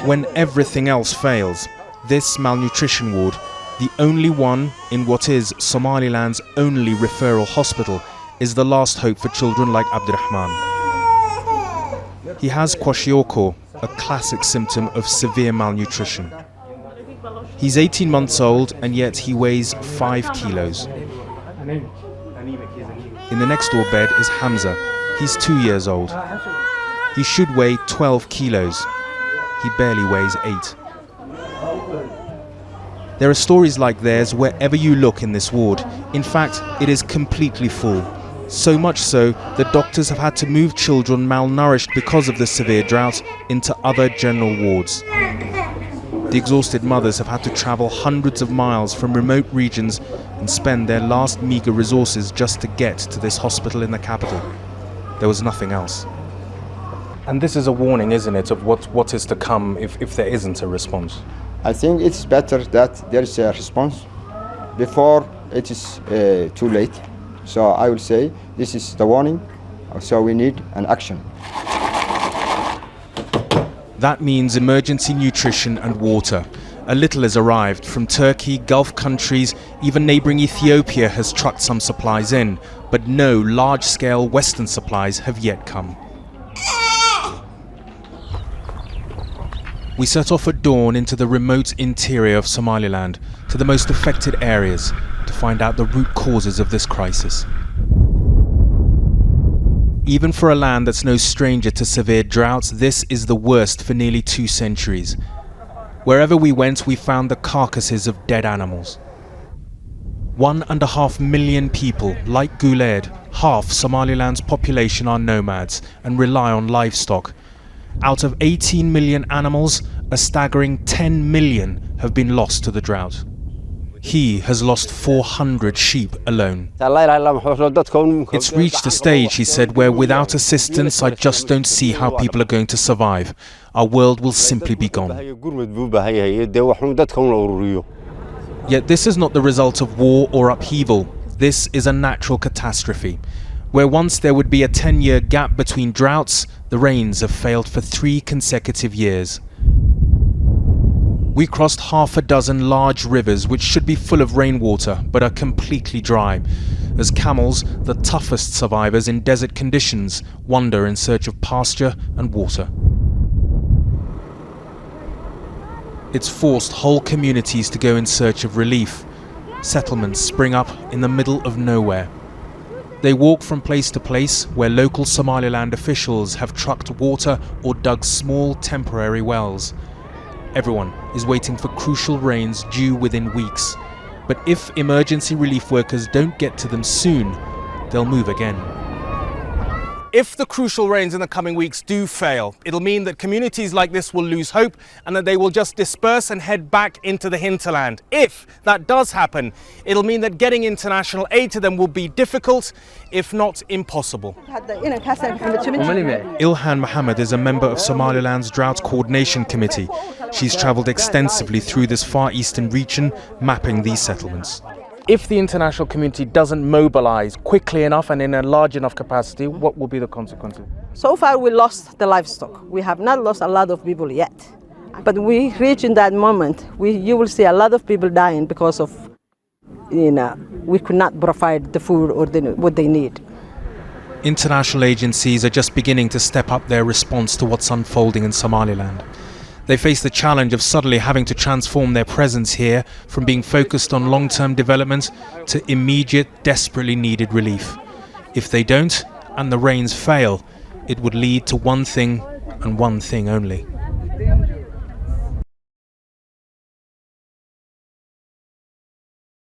When everything else fails, this malnutrition ward, the only one in what is Somaliland's only referral hospital, is the last hope for children like Abdurrahman. He has kwashiorkor, a classic symptom of severe malnutrition. He's 18 months old and yet he weighs 5 kilos. In the next door bed is Hamza. He's 2 years old. He should weigh 12 kilos. He barely weighs 8. There are stories like theirs wherever you look in this ward. In fact, it is completely full. So much so that doctors have had to move children malnourished because of the severe drought into other general wards. The exhausted mothers have had to travel hundreds of miles from remote regions and spend their last meager resources just to get to this hospital in the capital. There was nothing else. And this is a warning, isn't it, of what is to come if there isn't a response? I think it's better that there is a response before it is too late. So I will say this is the warning, so we need an action. That means emergency nutrition and water. A little has arrived from Turkey, Gulf countries, even neighbouring Ethiopia has trucked some supplies in, but no large-scale Western supplies have yet come. We set off at dawn into the remote interior of Somaliland, to the most affected areas, to find out the root causes of this crisis. Even for a land that's no stranger to severe droughts, this is the worst for nearly 2 centuries. Wherever we went, we found the carcasses of dead animals. 1.5 million people, like Guled, half Somaliland's population are nomads and rely on livestock. Out of 18 million animals, a staggering 10 million have been lost to the drought. He has lost 400 sheep alone. It's reached a stage, he said, where without assistance, I just don't see how people are going to survive. Our world will simply be gone. Yet this is not the result of war or upheaval. This is a natural catastrophe. Where once there would be a 10-year gap between droughts, the rains have failed for 3 consecutive years. We crossed half a dozen large rivers which should be full of rainwater but are completely dry, as camels, the toughest survivors in desert conditions, wander in search of pasture and water. It's forced whole communities to go in search of relief. Settlements spring up in the middle of nowhere. They walk from place to place where local Somaliland officials have trucked water or dug small temporary wells. Everyone is waiting for crucial rains due within weeks. But if emergency relief workers don't get to them soon, they'll move again. If the crucial rains in the coming weeks do fail, it'll mean that communities like this will lose hope and that they will just disperse and head back into the hinterland. If that does happen, it'll mean that getting international aid to them will be difficult, if not impossible. Ilhan Mohammed is a member of Somaliland's Drought Coordination Committee. She's travelled extensively through this Far Eastern region, mapping these settlements. If the international community doesn't mobilize quickly enough and in a large enough capacity, what will be the consequences? So far we lost the livestock. We have not lost a lot of people yet. But we reach in that moment, you will see a lot of people dying because of, we could not provide the food or what they need. International agencies are just beginning to step up their response to what's unfolding in Somaliland. They face the challenge of suddenly having to transform their presence here from being focused on long-term development to immediate, desperately needed relief. If they don't, and the rains fail, it would lead to one thing and one thing only.